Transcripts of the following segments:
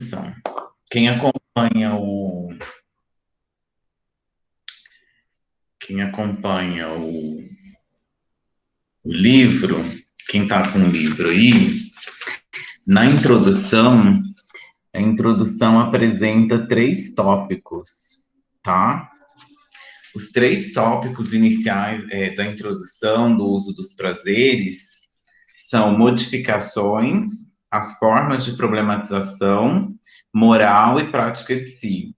São. Quem acompanha o livro, quem está com o livro aí, na introdução, a introdução apresenta 3 tópicos, tá? Os 3 tópicos iniciais da introdução do uso dos prazeres são modificações, as formas de problematização, moral e prática de si.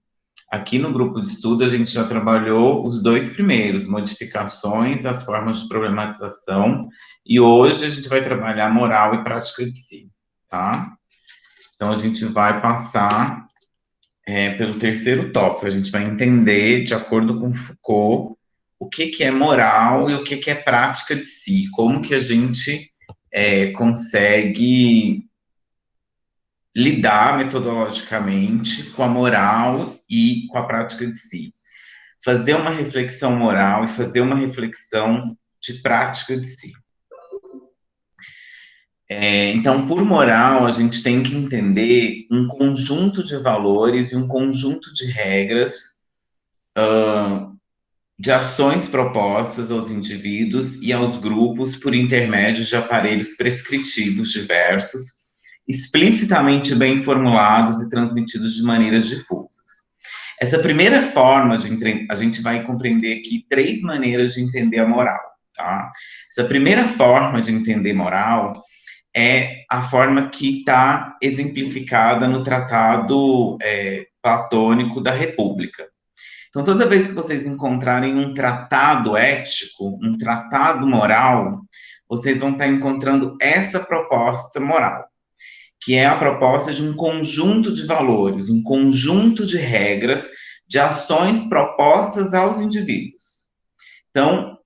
Aqui no grupo de estudo, a gente já trabalhou os 2 primeiros, modificações, as formas de problematização, e hoje a gente vai trabalhar moral e prática de si, tá? Então, a gente vai passar pelo 3º tópico, a gente vai entender, de acordo com Foucault, o que é moral e o que é prática de si, como que a gente consegue lidar metodologicamente com a moral e com a prática de si. Fazer uma reflexão moral e fazer uma reflexão de prática de si. Então, por moral, a gente tem que entender um conjunto de valores e um conjunto de regras, de ações propostas aos indivíduos e aos grupos por intermédio de aparelhos prescritivos diversos, explicitamente bem formulados e transmitidos de maneiras difusas. Essa primeira forma a gente vai compreender aqui 3 maneiras de entender a moral, tá? Essa primeira forma de entender moral é a forma que está exemplificada no Tratado Platônico da República. Então, toda vez que vocês encontrarem um tratado ético, um tratado moral, vocês vão estar encontrando essa proposta moral, que é a proposta de um conjunto de valores, um conjunto de regras, de ações propostas aos indivíduos. Então,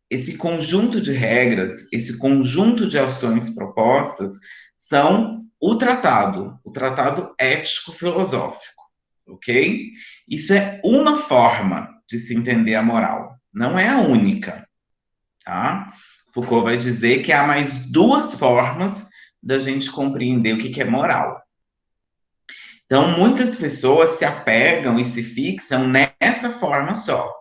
esse conjunto de regras, esse conjunto de ações propostas, são o tratado ético-filosófico, ok? Isso é uma forma de se entender a moral, não é a única, tá? Foucault vai dizer que há mais 2 formas da gente compreender o que é moral. Então, muitas pessoas se apegam e se fixam nessa forma só.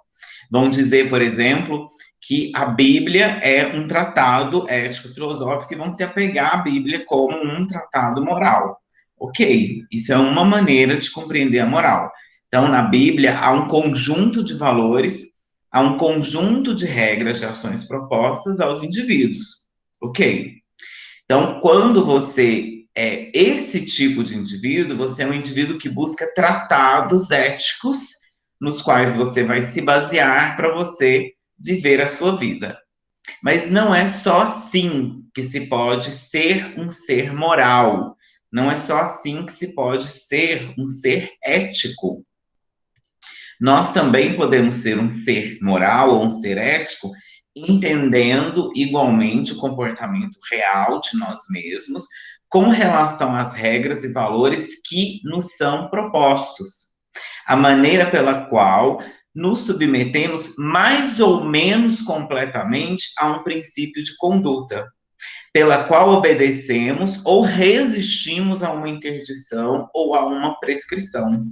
Vão dizer, por exemplo, que a Bíblia é um tratado ético-filosófico e vão se apegar à Bíblia como um tratado moral. Ok, isso é uma maneira de compreender a moral. Então, na Bíblia, há um conjunto de valores, há um conjunto de regras de ações propostas aos indivíduos. Ok. Então, quando você é esse tipo de indivíduo, você é um indivíduo que busca tratados éticos nos quais você vai se basear para você viver a sua vida. Mas não é só assim que se pode ser um ser moral. Não é só assim que se pode ser um ser ético. Nós também podemos ser um ser moral ou um ser ético, entendendo igualmente o comportamento real de nós mesmos, com relação às regras e valores que nos são propostos. A maneira pela qual nos submetemos mais ou menos completamente a um princípio de conduta, pela qual obedecemos ou resistimos a uma interdição ou a uma prescrição,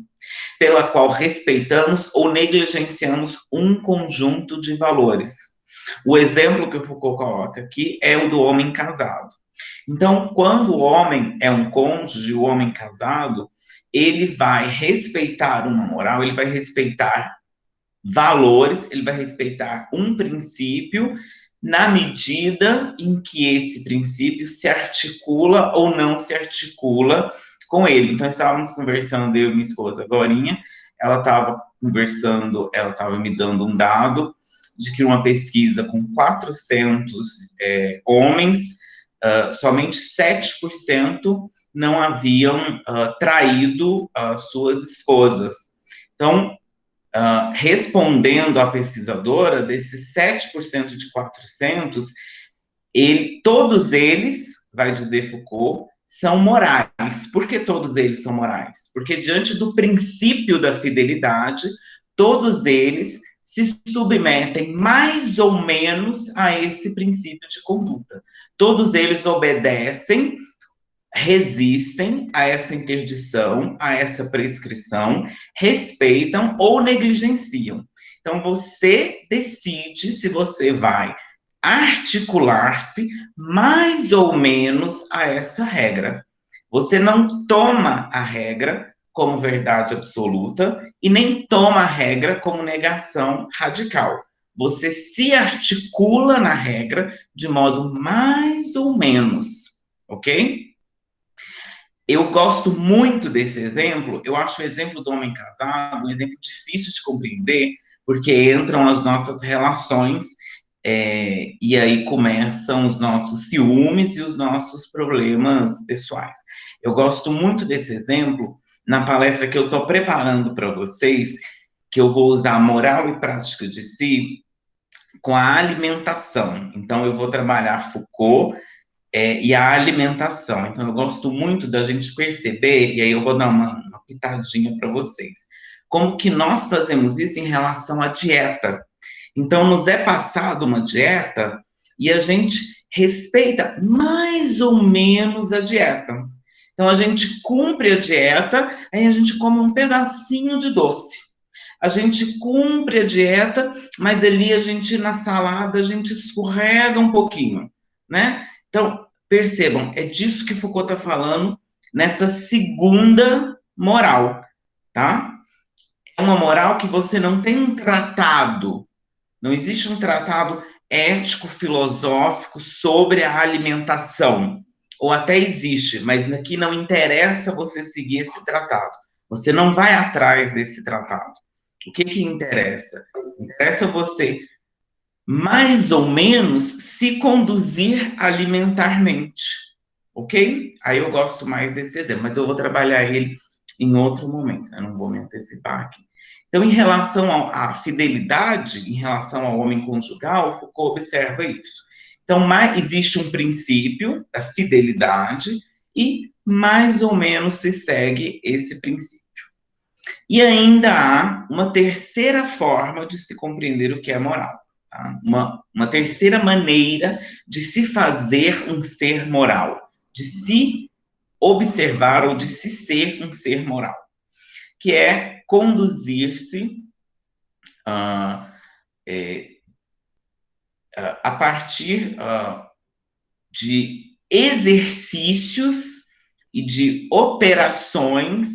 pela qual respeitamos ou negligenciamos um conjunto de valores. O exemplo que o Foucault coloca aqui é o do homem casado. Então, quando o homem é um cônjuge, o homem casado, ele vai respeitar uma moral, ele vai respeitar valores, ele vai respeitar um princípio na medida em que esse princípio se articula ou não se articula com ele. Então, estávamos conversando, eu e minha esposa agorinha, ela estava conversando, ela estava me dando um dado de que uma pesquisa com 400 homens, somente 7% não haviam traído suas esposas. Então, respondendo à pesquisadora, desses 7% de 400, todos eles, vai dizer Foucault, são morais. Por que todos eles são morais? Porque diante do princípio da fidelidade, todos eles se submetem mais ou menos a esse princípio de conduta. Todos eles obedecem resistem a essa interdição, a essa prescrição, respeitam ou negligenciam. Então, você decide se você vai articular-se mais ou menos a essa regra. Você não toma a regra como verdade absoluta e nem toma a regra como negação radical. Você se articula na regra de modo mais ou menos, ok? Eu gosto muito desse exemplo, eu acho o exemplo do homem casado um exemplo difícil de compreender, porque entram as nossas relações, e aí começam os nossos ciúmes e os nossos problemas pessoais. Eu gosto muito desse exemplo na palestra que eu estou preparando para vocês, que eu vou usar moral e prática de si com a alimentação. Então, eu vou trabalhar Foucault e a alimentação. Então, eu gosto muito da gente perceber, e aí eu vou dar uma pitadinha para vocês, como que nós fazemos isso em relação à dieta. Então, nos é passado uma dieta e a gente respeita mais ou menos a dieta. Então, a gente cumpre a dieta, aí a gente come um pedacinho de doce. A gente cumpre a dieta, mas ali a gente, na salada, a gente escorrega um pouquinho, né? Então, percebam, é disso que Foucault está falando nessa segunda moral, tá? É uma moral que você não tem um tratado, não existe um tratado ético, filosófico sobre a alimentação. Ou até existe, mas aqui não interessa você seguir esse tratado. Você não vai atrás desse tratado. O que que interessa? Interessa você, mais ou menos, se conduzir alimentarmente. Ok? Aí eu gosto mais desse exemplo, mas eu vou trabalhar ele em outro momento, né? Não vou me antecipar aqui. Então, em relação à fidelidade, em relação ao homem conjugal, Foucault observa isso. Então, existe um princípio da fidelidade e mais ou menos se segue esse princípio. E ainda há uma terceira forma de se compreender o que é moral. Tá? Uma terceira maneira de se fazer um ser moral, de se observar ou de se ser um ser moral, que é conduzir-se a partir de exercícios e de operações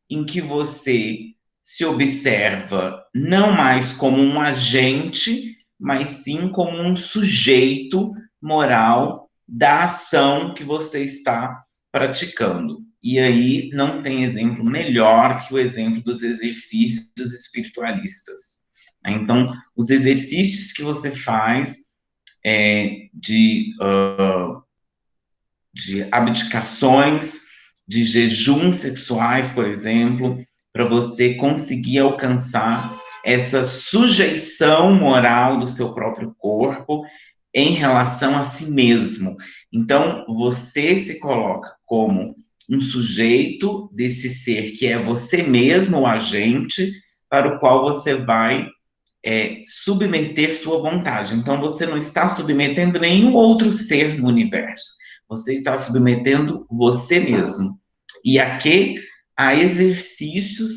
em que você se observa não mais como um agente, mas sim como um sujeito moral da ação que você está praticando. E aí não tem exemplo melhor que o exemplo dos exercícios espiritualistas. Então, os exercícios que você faz de abdicações, de jejuns sexuais, por exemplo, para você conseguir alcançar essa sujeição moral do seu próprio corpo em relação a si mesmo. Então, você se coloca como um sujeito desse ser que é você mesmo, o agente, para o qual você vai submeter sua vontade. Então, você não está submetendo nenhum outro ser no universo. Você está submetendo você mesmo. E aqui há exercícios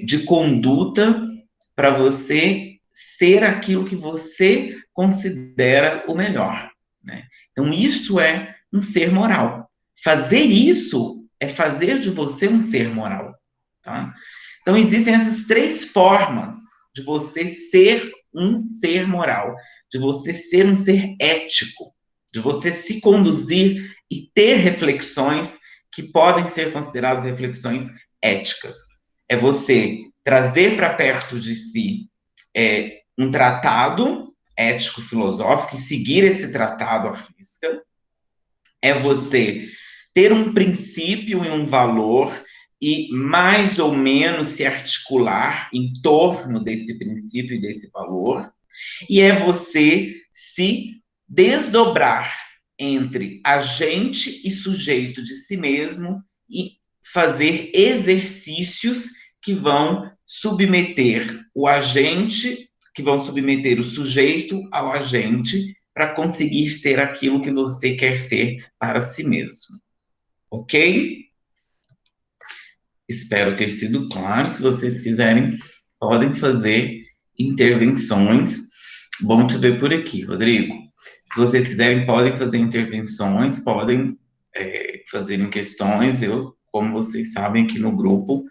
de conduta para você ser aquilo que você considera o melhor. Né? Então, isso é um ser moral. Fazer isso é fazer de você um ser moral. Tá? Então, existem essas três formas de você ser um ser moral, de você ser um ser ético, de você se conduzir e ter reflexões que podem ser consideradas reflexões éticas. É você trazer para perto de si um tratado ético-filosófico e seguir esse tratado à risca. É você ter um princípio e um valor e mais ou menos se articular em torno desse princípio e desse valor, e é você se desdobrar entre agente e sujeito de si mesmo e fazer exercícios que vão submeter o agente, que vão submeter o sujeito ao agente para conseguir ser aquilo que você quer ser para si mesmo. Ok? Espero ter sido claro. Se vocês quiserem, podem fazer intervenções. Bom te ver por aqui, Rodrigo. Se vocês quiserem, podem fazer intervenções, podem fazer questões. Eu, como vocês sabem, aqui no grupo,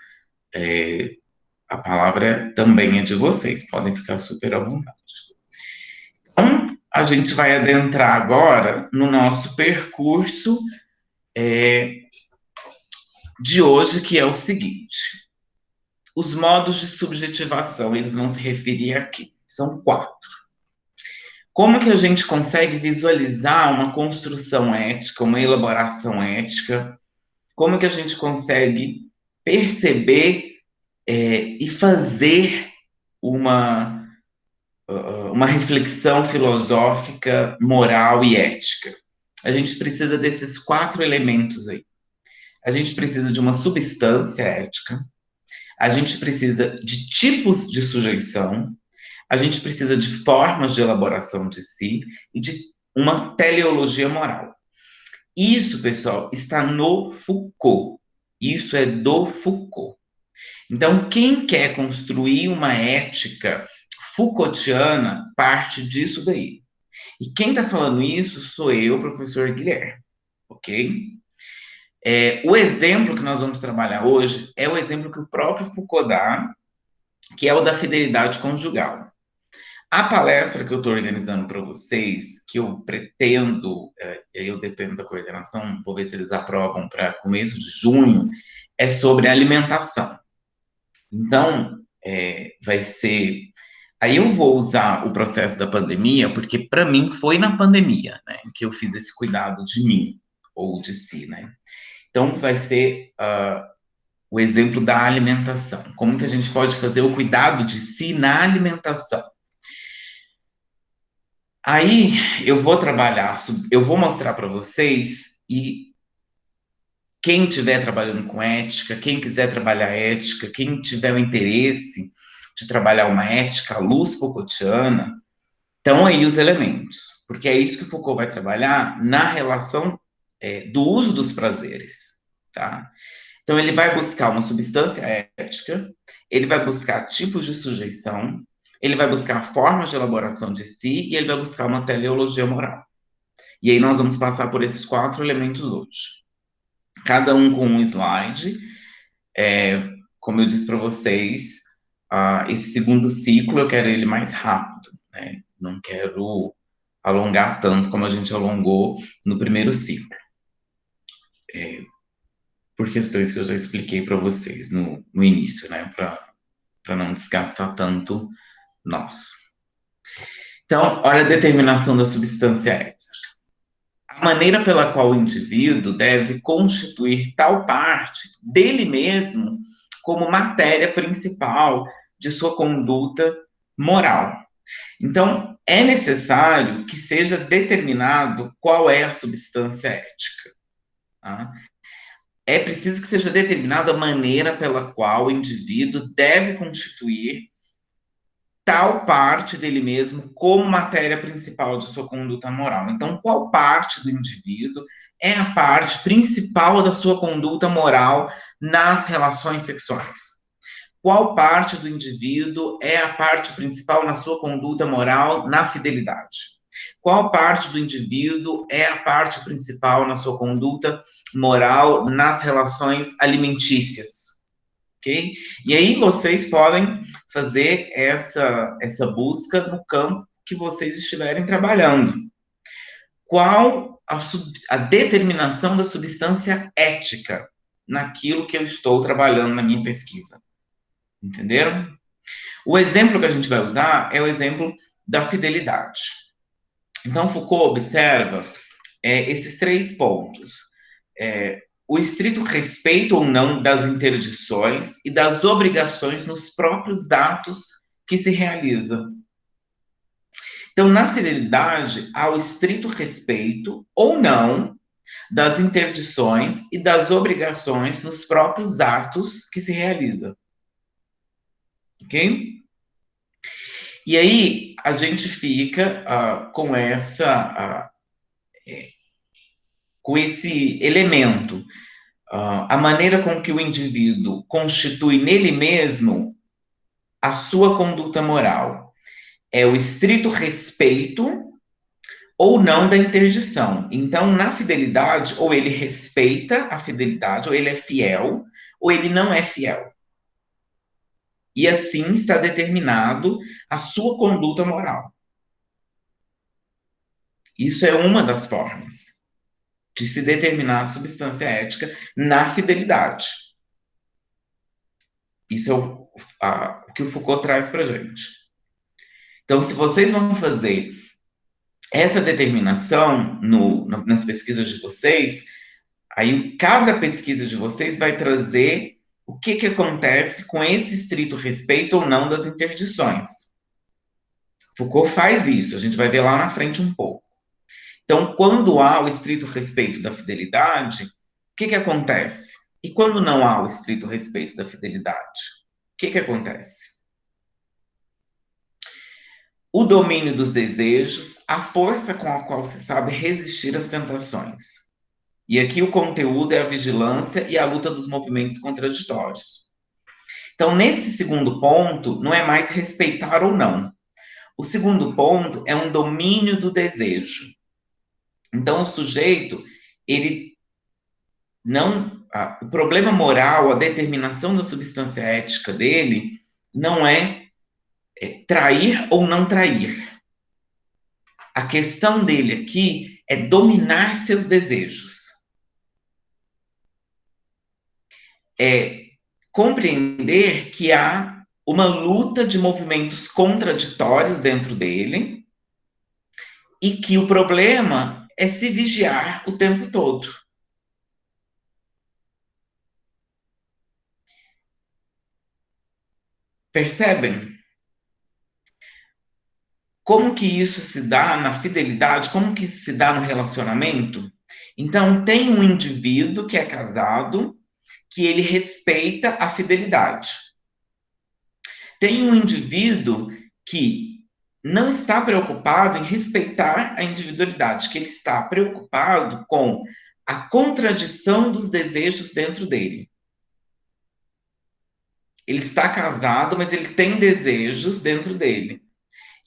a palavra também é de vocês. Podem ficar super à vontade. Então, a gente vai adentrar agora no nosso percurso de hoje, que é o seguinte. Os modos de subjetivação, eles vão se referir aqui. São 4. Como que a gente consegue visualizar uma construção ética, uma elaboração ética? Como que a gente consegue perceber e fazer uma, uma reflexão filosófica, moral e ética? A gente precisa desses 4 elementos aí. A gente precisa de uma substância ética, a gente precisa de tipos de sujeição, a gente precisa de formas de elaboração de si e de uma teleologia moral. Isso, pessoal, está no Foucault. Isso é do Foucault. Então, quem quer construir uma ética Foucaultiana parte disso daí. E quem está falando isso sou eu, professor Guilherme, ok? O exemplo que nós vamos trabalhar hoje é o exemplo que o próprio Foucault dá, que é o da fidelidade conjugal. A palestra que eu estou organizando para vocês, que eu pretendo, eu dependo da coordenação, vou ver se eles aprovam para começo de junho, é sobre alimentação. Então, vai ser. Aí eu vou usar o processo da pandemia, porque para mim foi na pandemia, né, que eu fiz esse cuidado de mim, ou de si, né. Então, vai ser o exemplo da alimentação. Como que a gente pode fazer o cuidado de si na alimentação? Aí eu vou trabalhar, eu vou mostrar para vocês e quem estiver trabalhando com ética, quem quiser trabalhar ética, quem tiver o interesse de trabalhar uma ética à luz Foucaultiana, estão aí os elementos, porque é isso que Foucault vai trabalhar na relação do uso dos prazeres, tá? Então ele vai buscar uma substância ética, ele vai buscar tipos de sujeição, ele vai buscar formas de elaboração de si e ele vai buscar uma teleologia moral. E aí nós vamos passar por esses 4 elementos hoje. Cada um com um slide. Como eu disse para vocês, esse segundo ciclo eu quero ele mais rápido, né? Não quero alongar tanto como a gente alongou no primeiro ciclo. Por questões que eu já expliquei para vocês no início, né? Para não desgastar tanto nós. Então, olha a determinação da substância ética. A maneira pela qual o indivíduo deve constituir tal parte dele mesmo como matéria principal de sua conduta moral. Então, é necessário que seja determinado qual é a substância ética. Tá? É preciso que seja determinada a maneira pela qual o indivíduo deve constituir tal parte dele mesmo como matéria principal de sua conduta moral. Então, qual parte do indivíduo é a parte principal da sua conduta moral nas relações sexuais? Qual parte do indivíduo é a parte principal na sua conduta moral na fidelidade? Qual parte do indivíduo é a parte principal na sua conduta moral nas relações alimentícias? Ok? E aí vocês podem fazer essa busca no campo que vocês estiverem trabalhando. Qual a determinação da substância ética naquilo que eu estou trabalhando na minha pesquisa? Entenderam? O exemplo que a gente vai usar é o exemplo da fidelidade. Então, Foucault observa esses 3 pontos. O estrito respeito ou não das interdições e das obrigações nos próprios atos que se realizam. Então, na fidelidade, há o estrito respeito ou não das interdições e das obrigações nos próprios atos que se realizam. Ok? E aí, a gente fica com com esse elemento, a maneira com que o indivíduo constitui nele mesmo a sua conduta moral. É o estrito respeito ou não da interdição. Então, na fidelidade, ou ele respeita a fidelidade, ou ele é fiel, ou ele não é fiel. E assim está determinado a sua conduta moral. Isso é uma das formas de se determinar a substância ética na fidelidade. Isso é o que o Foucault traz para a gente. Então, se vocês vão fazer essa determinação nas pesquisas de vocês, aí cada pesquisa de vocês vai trazer o que acontece com esse estrito respeito ou não das interdições. Foucault faz isso, a gente vai ver lá na frente um pouco. Então, quando há o estrito respeito da fidelidade, o que acontece? E quando não há o estrito respeito da fidelidade, o que acontece? O domínio dos desejos, a força com a qual se sabe resistir às tentações. E aqui o conteúdo é a vigilância e a luta dos movimentos contraditórios. Então, nesse segundo ponto, não é mais respeitar ou não. O segundo ponto é um domínio do desejo. Então, o sujeito, ele não. O problema moral, a determinação da substância ética dele, não é trair ou não trair. A questão dele aqui é dominar seus desejos. É compreender que há uma luta de movimentos contraditórios dentro dele e que o problema é se vigiar o tempo todo. Percebem? Como que isso se dá na fidelidade? Como que isso se dá no relacionamento? Então, tem um indivíduo que é casado, que ele respeita a fidelidade. Tem um indivíduo que não está preocupado em respeitar a individualidade, que ele está preocupado com a contradição dos desejos dentro dele. Ele está casado, mas ele tem desejos dentro dele.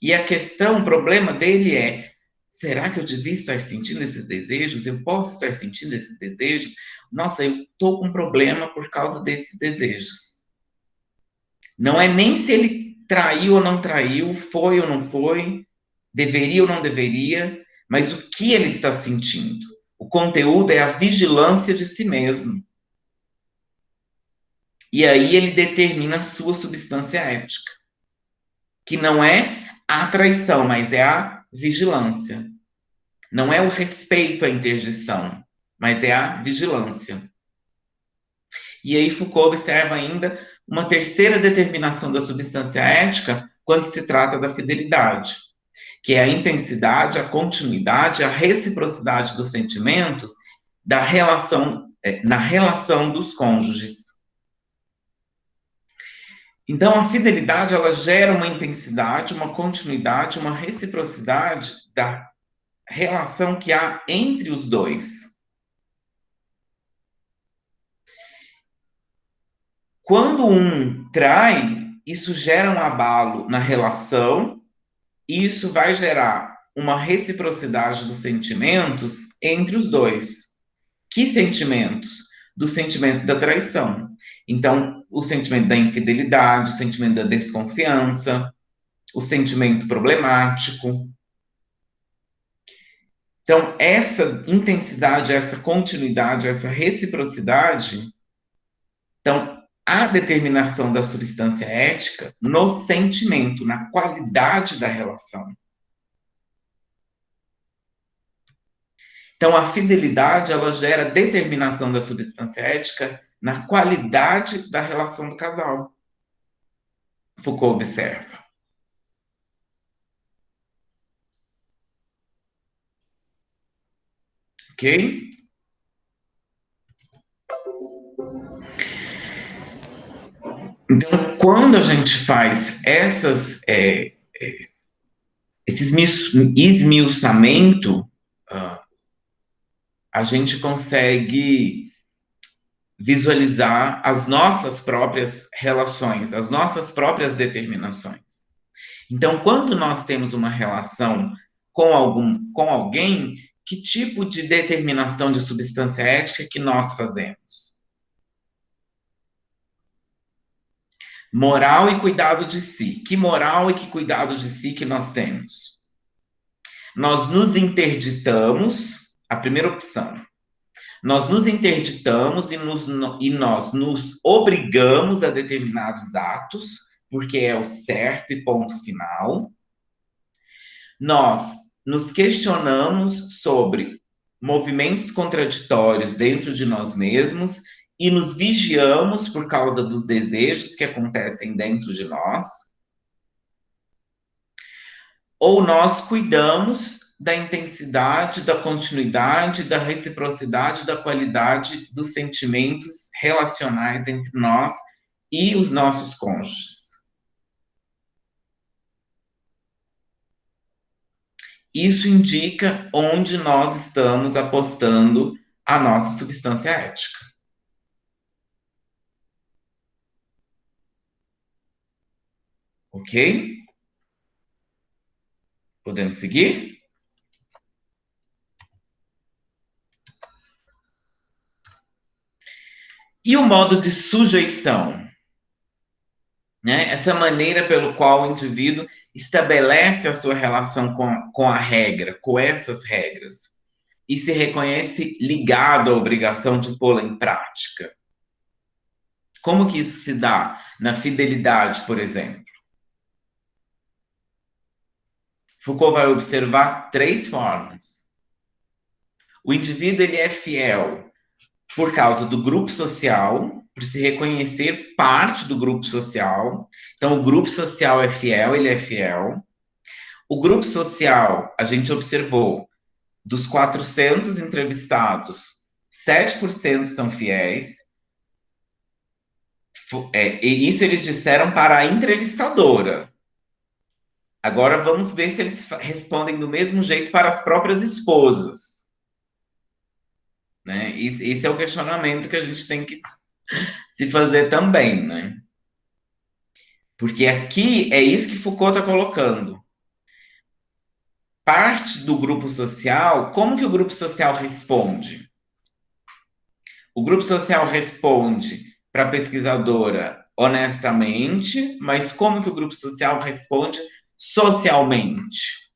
E a questão, o problema dele é: será que eu devia estar sentindo esses desejos? Eu posso estar sentindo esses desejos? Nossa, eu estou com um problema por causa desses desejos. Não é nem se ele traiu ou não traiu, foi ou não foi, deveria ou não deveria, mas o que ele está sentindo. O conteúdo é a vigilância de si mesmo. E aí ele determina a sua substância ética, que não é a traição, mas é a vigilância. Não é o respeito à interdição, mas é a vigilância. E aí Foucault observa ainda uma terceira determinação da substância ética quando se trata da fidelidade, que é a intensidade, a continuidade, a reciprocidade dos sentimentos da relação, na relação dos cônjuges. Então, a fidelidade, ela gera uma intensidade, uma continuidade, uma reciprocidade da relação que há entre os dois. Quando um trai, isso gera um abalo na relação, e isso vai gerar uma reciprocidade dos sentimentos entre os dois. Que sentimentos? Do sentimento da traição. Então, o sentimento da infidelidade, o sentimento da desconfiança, o sentimento problemático. Então, essa intensidade, essa continuidade, essa reciprocidade, então, a determinação da substância ética no sentimento, na qualidade da relação. Então, a fidelidade, ela gera determinação da substância ética na qualidade da relação do casal. Foucault observa. Ok? Então, quando a gente faz esses esmiuçamento a gente consegue visualizar as nossas próprias relações, as nossas próprias determinações. Então, quando nós temos uma relação com alguém, que tipo de determinação de substância ética que nós fazemos? Moral e cuidado de si. Que moral e que cuidado de si que nós temos? Nós nos interditamos, a primeira opção. Nós nos interditamos e nós nos obrigamos a determinados atos, porque é o certo e ponto final. Nós nos questionamos sobre movimentos contraditórios dentro de nós mesmos e nos vigiamos por causa dos desejos que acontecem dentro de nós. Ou nós cuidamos da intensidade, da continuidade, da reciprocidade, da qualidade dos sentimentos relacionais entre nós e os nossos cônjuges. Isso indica onde nós estamos apostando a nossa substância ética. Ok? Podemos seguir? E o modo de sujeição? Né? Essa maneira pelo qual o indivíduo estabelece a sua relação com a regra, com essas regras, e se reconhece ligado à obrigação de pô-la em prática. Como que isso se dá na fidelidade, por exemplo? Foucault vai observar três formas. O indivíduo ele é fiel por causa do grupo social, por se reconhecer parte do grupo social. Então, o grupo social é fiel, ele é fiel. O grupo social, a gente observou, dos 400 entrevistados, 7% são fiéis. E isso eles disseram para a entrevistadora. Agora vamos ver se eles respondem do mesmo jeito para as próprias esposas. Né? Esse é o questionamento que a gente tem que se fazer também, né? Porque aqui é isso que Foucault está colocando. Parte do grupo social, como que o grupo social responde? O grupo social responde para a pesquisadora honestamente, mas como que o grupo social responde socialmente?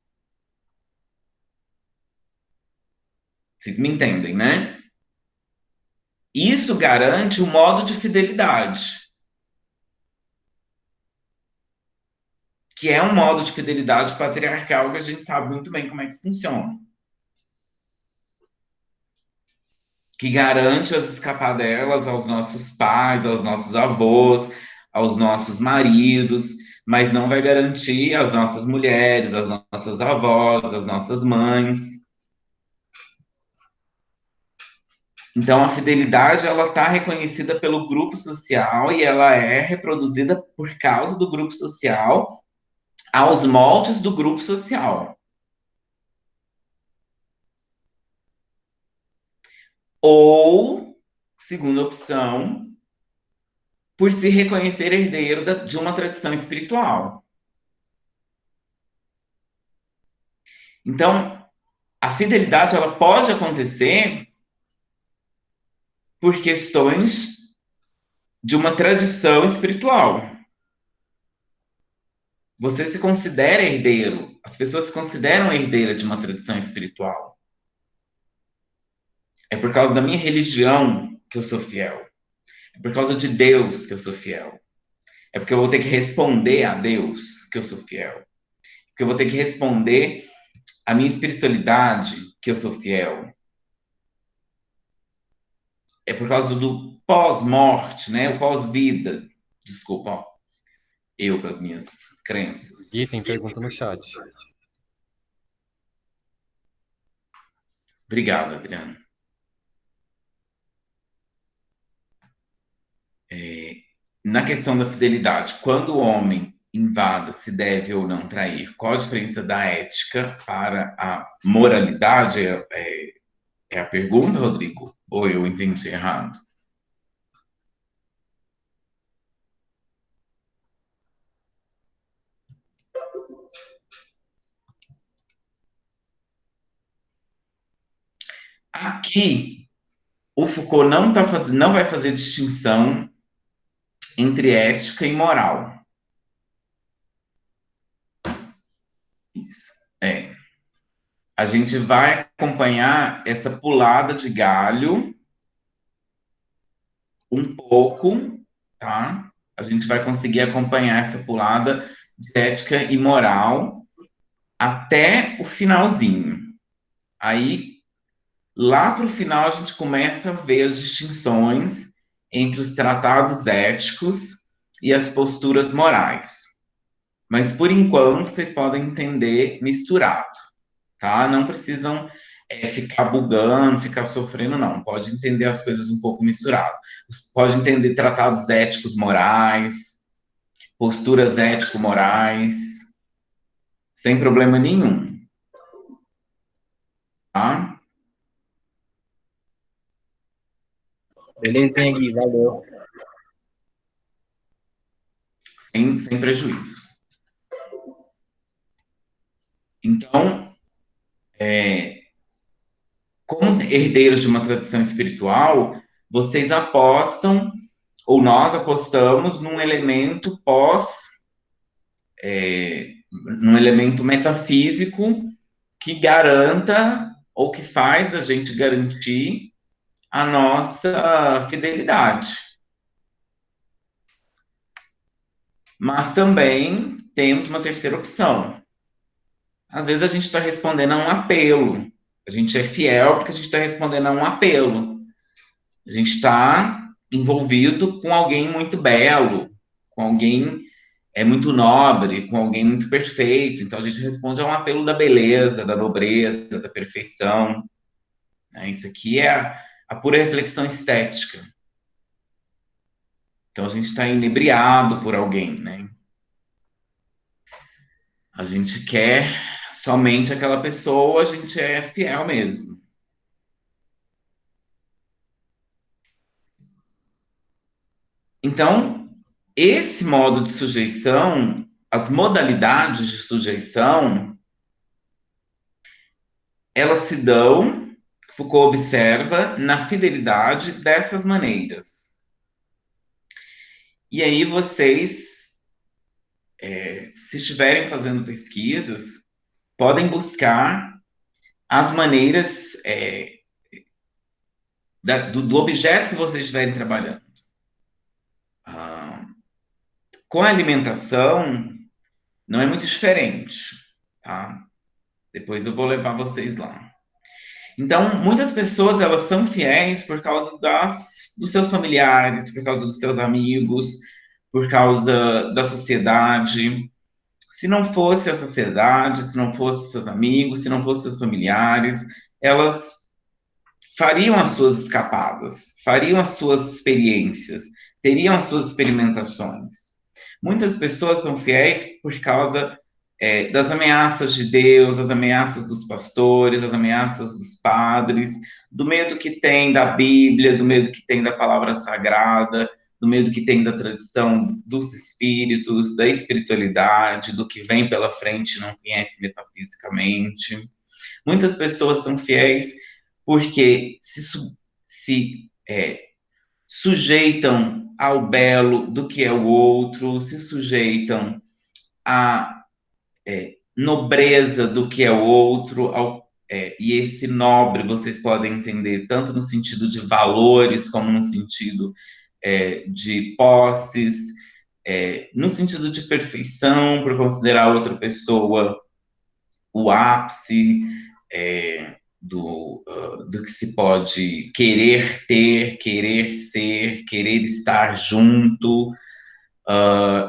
Vocês me entendem, né? Isso garante o modo de fidelidade, que é um modo de fidelidade patriarcal que a gente sabe muito bem como é que funciona. Que garante as escapadelas aos nossos pais, aos nossos avós, aos nossos maridos, mas não vai garantir às nossas mulheres, às nossas avós, às nossas mães. Então, a fidelidade ela está reconhecida pelo grupo social e ela é reproduzida por causa do grupo social aos moldes do grupo social. Ou, segunda opção, por se reconhecer herdeiro de uma tradição espiritual. Então, a fidelidade ela pode acontecer por questões de uma tradição espiritual. Você se considera herdeiro, as pessoas se consideram herdeiras de uma tradição espiritual. É por causa da minha religião que eu sou fiel. É por causa de Deus que eu sou fiel. É porque eu vou ter que responder a Deus que eu sou fiel. Porque eu vou ter que responder à minha espiritualidade que eu sou fiel. É por causa do pós-morte, né? O pós-vida. Desculpa, ó. Eu com as minhas crenças. E tem pergunta no chat. Obrigado, Adriano. Na questão da fidelidade, quando o homem invada se deve ou não trair, qual a diferença da ética para a moralidade? É a pergunta, Rodrigo? Ou eu entendi errado? Aqui, o Foucault não vai fazer distinção entre ética e moral. Isso. É. A gente vai acompanhar essa pulada de galho um pouco, tá? A gente vai conseguir acompanhar essa pulada de ética e moral até o finalzinho. Aí, lá para o final, a gente começa a ver as distinções entre os tratados éticos e as posturas morais. Mas, por enquanto, vocês podem entender misturado, tá? Não precisam ficar bugando, ficar sofrendo, não. Pode entender as coisas um pouco misturado. Pode entender tratados éticos morais, posturas ético-morais, sem problema nenhum, tá? Beleza, entendi, valeu. Sem prejuízo. Então, como herdeiros de uma tradição espiritual, vocês apostam, ou nós apostamos, num elemento metafísico que garanta ou que faz a gente garantir a nossa fidelidade. Mas também temos uma terceira opção. Às vezes a gente está respondendo a um apelo. A gente é fiel porque a gente está respondendo a um apelo. A gente está envolvido com alguém muito belo, com alguém muito nobre, com alguém muito perfeito. Então a gente responde a um apelo da beleza, da nobreza, da perfeição. Né? Isso aqui é a pura reflexão estética. Então a gente está inebriado por alguém, né? A gente quer somente aquela pessoa, a gente é fiel mesmo. Então, esse modo de sujeição, as modalidades de sujeição, elas se dão, Foucault observa, na fidelidade dessas maneiras. E aí vocês, se estiverem fazendo pesquisas, podem buscar as maneiras do objeto que vocês estiverem trabalhando. Ah, com a alimentação, não é muito diferente, tá? Depois eu vou levar vocês lá. Então, muitas pessoas, elas são fiéis por causa dos seus familiares, por causa dos seus amigos, por causa da sociedade. Se não fosse a sociedade, se não fosse seus amigos, se não fossem seus familiares, elas fariam as suas escapadas, fariam as suas experiências, teriam as suas experimentações. Muitas pessoas são fiéis por causa das ameaças de Deus, das ameaças dos pastores, das ameaças dos padres, do medo que tem da Bíblia, do medo que tem da palavra sagrada, do medo que tem da tradição dos espíritos, da espiritualidade, do que vem pela frente e não conhece metafisicamente. Muitas pessoas são fiéis porque se sujeitam ao belo do que é o outro, se sujeitam à nobreza do que é o outro, e esse nobre vocês podem entender tanto no sentido de valores, como no sentido de posses, no sentido de perfeição, por considerar outra pessoa o ápice do que se pode querer ter, querer ser, querer estar junto.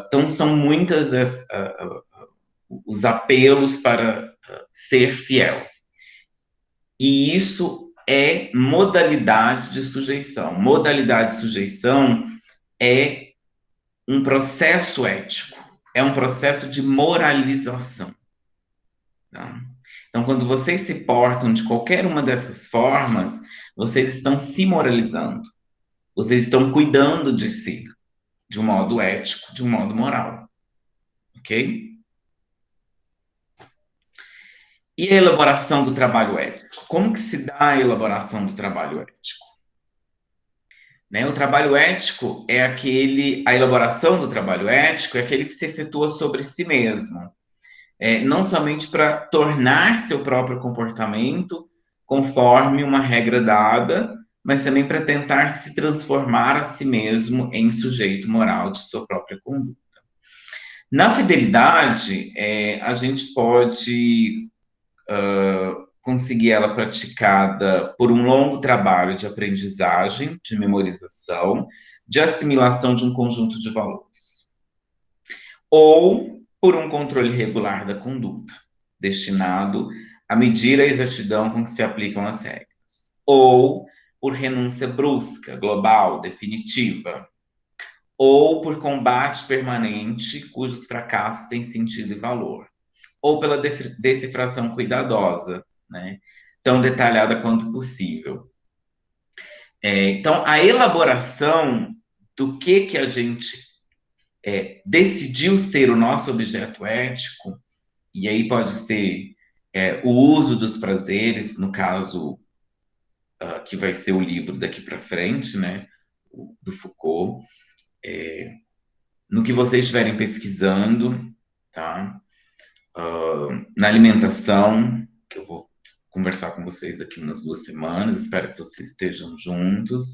Então, são muitas os apelos para ser fiel. E isso é modalidade de sujeição. Modalidade de sujeição é um processo ético, é um processo de moralização. Tá? Então, quando vocês se portam de qualquer uma dessas formas, vocês estão se moralizando. Vocês estão cuidando de si, de um modo ético, de um modo moral. Ok? E a elaboração do trabalho ético? Como que se dá a elaboração do trabalho ético? Né? O trabalho ético é a elaboração do trabalho ético é aquele que se efetua sobre si mesmo. Não somente para tornar seu próprio comportamento conforme uma regra dada, mas também para tentar se transformar a si mesmo em sujeito moral de sua própria conduta. Na fidelidade, a gente pode conseguir ela praticada por um longo trabalho de aprendizagem, de memorização, de assimilação de um conjunto de valores. Ou por um controle regular da conduta, destinado a medir a exatidão com que se aplicam as regras. Ou por renúncia brusca, global, definitiva. Ou por combate permanente, cujos fracassos têm sentido e valor. Ou pela decifração cuidadosa, né? Tão detalhada quanto possível. Então, a elaboração do que a gente decidiu ser o nosso objeto ético, e aí pode ser o uso dos prazeres, no caso, que vai ser o livro daqui para frente, né, do Foucault, no que vocês estiverem pesquisando, tá? Na alimentação, que eu vou conversar com vocês daqui umas 2 semanas, espero que vocês estejam juntos,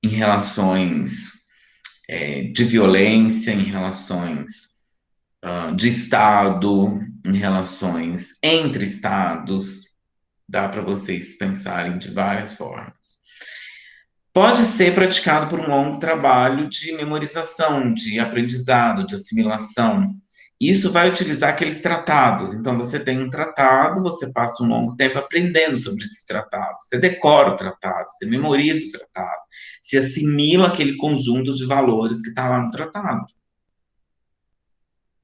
em relações de violência, em relações de Estado, em relações entre Estados, dá para vocês pensarem de várias formas. Pode ser praticado por um longo trabalho de memorização, de aprendizado, de assimilação. Isso vai utilizar aqueles tratados. Então, você tem um tratado, você passa um longo tempo aprendendo sobre esses tratados. Você decora o tratado, você memoriza o tratado, se assimila aquele conjunto de valores que está lá no tratado.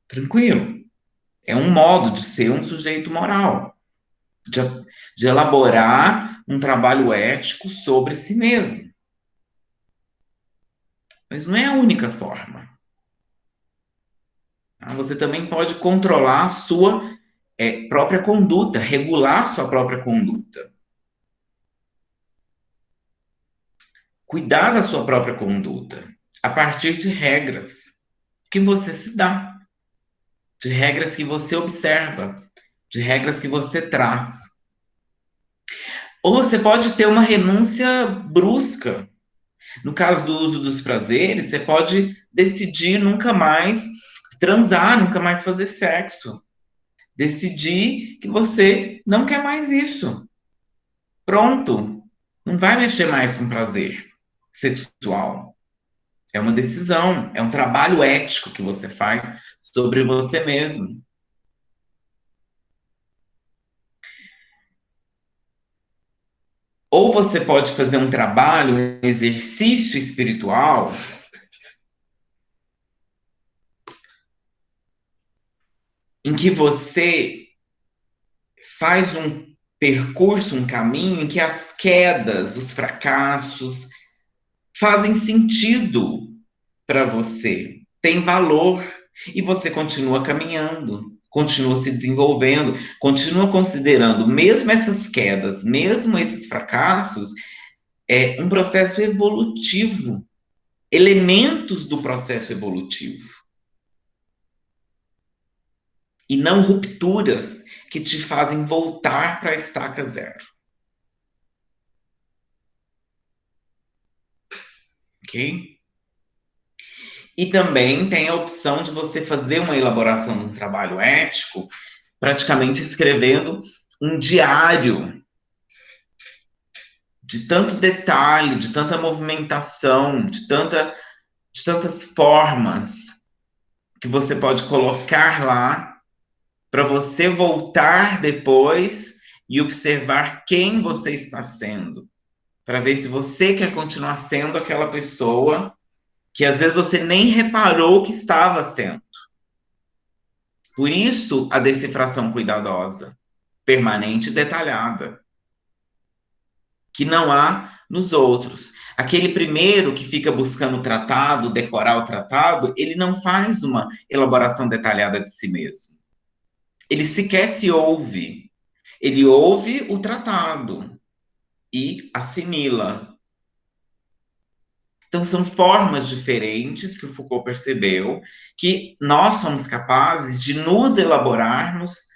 Tranquilo. É um modo de ser um sujeito moral, de elaborar um trabalho ético sobre si mesmo. Mas não é a única forma. Você também pode controlar a sua própria conduta, regular sua própria conduta. Cuidar da sua própria conduta a partir de regras que você se dá, de regras que você observa, de regras que você traz. Ou você pode ter uma renúncia brusca. No caso do uso dos prazeres, você pode decidir nunca mais transar, nunca mais fazer sexo. Decidir que você não quer mais isso. Pronto. Não vai mexer mais com prazer sexual. É uma decisão, é um trabalho ético que você faz sobre você mesmo. Ou você pode fazer um trabalho, um exercício espiritual em que você faz um percurso, um caminho em que as quedas, os fracassos fazem sentido para você, tem valor e você continua caminhando, continua se desenvolvendo, continua considerando mesmo essas quedas, mesmo esses fracassos, um processo evolutivo, elementos do processo evolutivo. E não rupturas que te fazem voltar para a estaca zero. Ok? E também tem a opção de você fazer uma elaboração de um trabalho ético, praticamente escrevendo um diário de tanto detalhe, de tanta movimentação, de tantas formas que você pode colocar lá para você voltar depois e observar quem você está sendo, para ver se você quer continuar sendo aquela pessoa que às vezes você nem reparou que estava sendo. Por isso, a decifração cuidadosa, permanente e detalhada, que não há nos outros. Aquele primeiro que fica buscando o tratado, decorar o tratado, ele não faz uma elaboração detalhada de si mesmo. Ele sequer se ouve. Ele ouve o tratado e assimila. Então, são formas diferentes que o Foucault percebeu que nós somos capazes de nos elaborarmos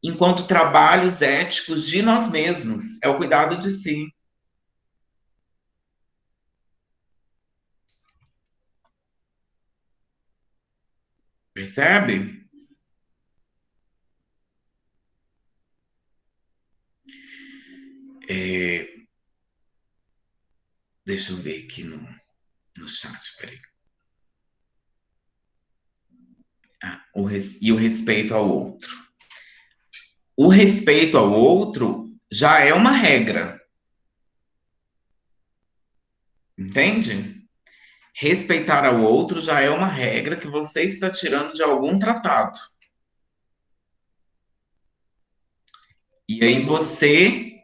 enquanto trabalhos éticos de nós mesmos. É o cuidado de si. Percebe? Deixa eu ver aqui no chat, peraí. E o respeito ao outro. O respeito ao outro já é uma regra. Entende? Respeitar ao outro já é uma regra que você está tirando de algum tratado. E aí você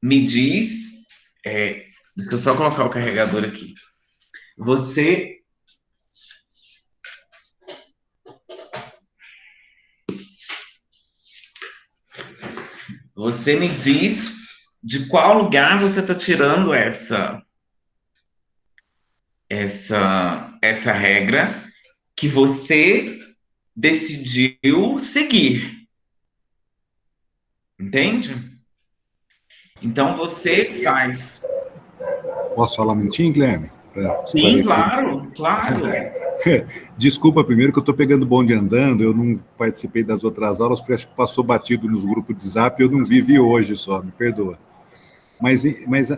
me diz. Deixa eu só colocar o carregador aqui. Você me diz de qual lugar você está tirando essa regra que você decidiu seguir. Entende? Então você faz. Posso falar um minutinho, Guilherme? Sim, claro, claro. Desculpa primeiro que eu estou pegando bonde andando, eu não participei das outras aulas, porque acho que passou batido nos grupos de zap, eu não vi hoje só, me perdoa. Mas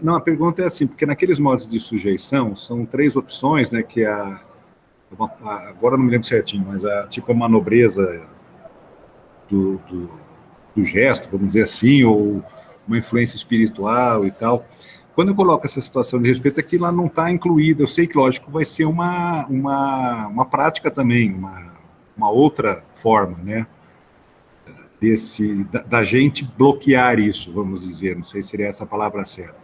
não, a pergunta é assim, porque naqueles modos de sujeição, são 3 opções, né, que agora não me lembro certinho, mas tipo a manobreza do gesto, vamos dizer assim, ou uma influência espiritual e tal. Quando eu coloco essa situação de respeito, aqui lá não está incluída. Eu sei que, lógico, vai ser uma prática também, uma outra forma, né? Da gente bloquear isso, vamos dizer, não sei se seria essa a palavra certa.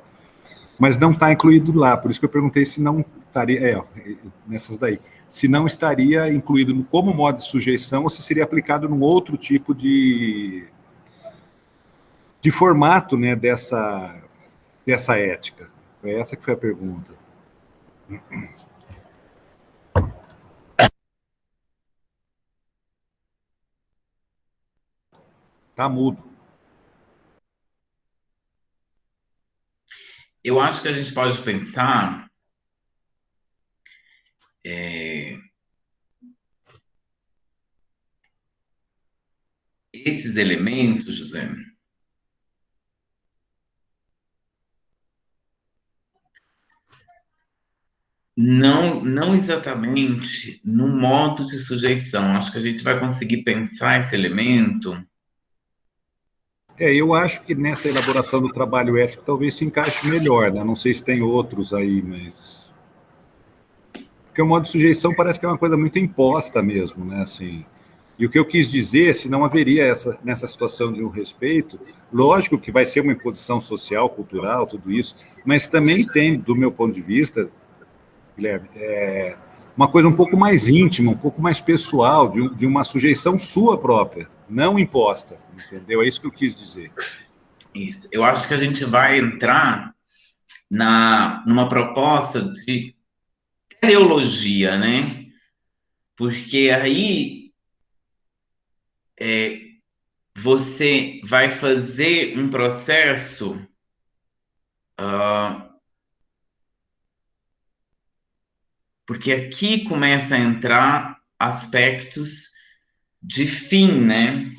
Mas não está incluído lá, por isso que eu perguntei se não estaria, nessas daí, se não estaria incluído como modo de sujeição ou se seria aplicado num outro tipo de formato, né, dessa ética. Foi essa que foi a pergunta. Tá mudo. Eu acho que a gente pode pensar esses elementos, José, não exatamente no modo de sujeição. Acho que a gente vai conseguir pensar esse elemento. Eu acho que nessa elaboração do trabalho ético talvez se encaixe melhor, né? Não sei se tem outros aí, mas... Porque o modo de sujeição parece que é uma coisa muito imposta mesmo, né? Assim, e o que eu quis dizer, se não haveria nessa situação de um respeito, lógico que vai ser uma imposição social, cultural, tudo isso, mas também tem, do meu ponto de vista, Guilherme, uma coisa um pouco mais íntima, um pouco mais pessoal, de uma sujeição sua própria, não imposta, entendeu? É isso que eu quis dizer. Isso. Eu acho que a gente vai entrar numa proposta de teleologia, né? Porque aí você vai fazer um processo porque aqui começa a entrar aspectos de fim, né?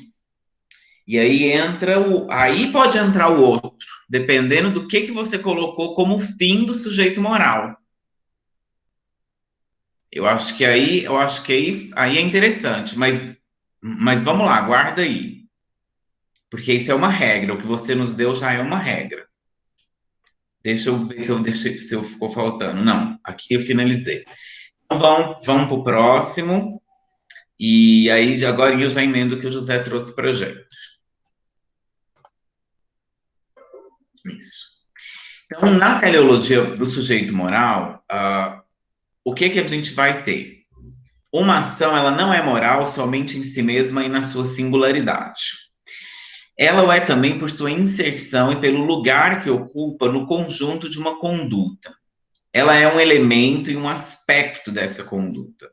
E aí aí pode entrar o outro, dependendo do que você colocou como fim do sujeito moral. Eu acho que aí é interessante, mas vamos lá, guarda aí. Porque isso é uma regra, o que você nos deu já é uma regra. Deixa eu ver se eu ficou faltando. Não, aqui eu finalizei. Então vamos para o próximo. E aí, agora eu já emendo o que o José trouxe para a gente. Isso. Então, na teleologia do sujeito moral, o que a gente vai ter? Uma ação, ela não é moral somente em si mesma e na sua singularidade. Ela o é também por sua inserção e pelo lugar que ocupa no conjunto de uma conduta. Ela é um elemento e um aspecto dessa conduta.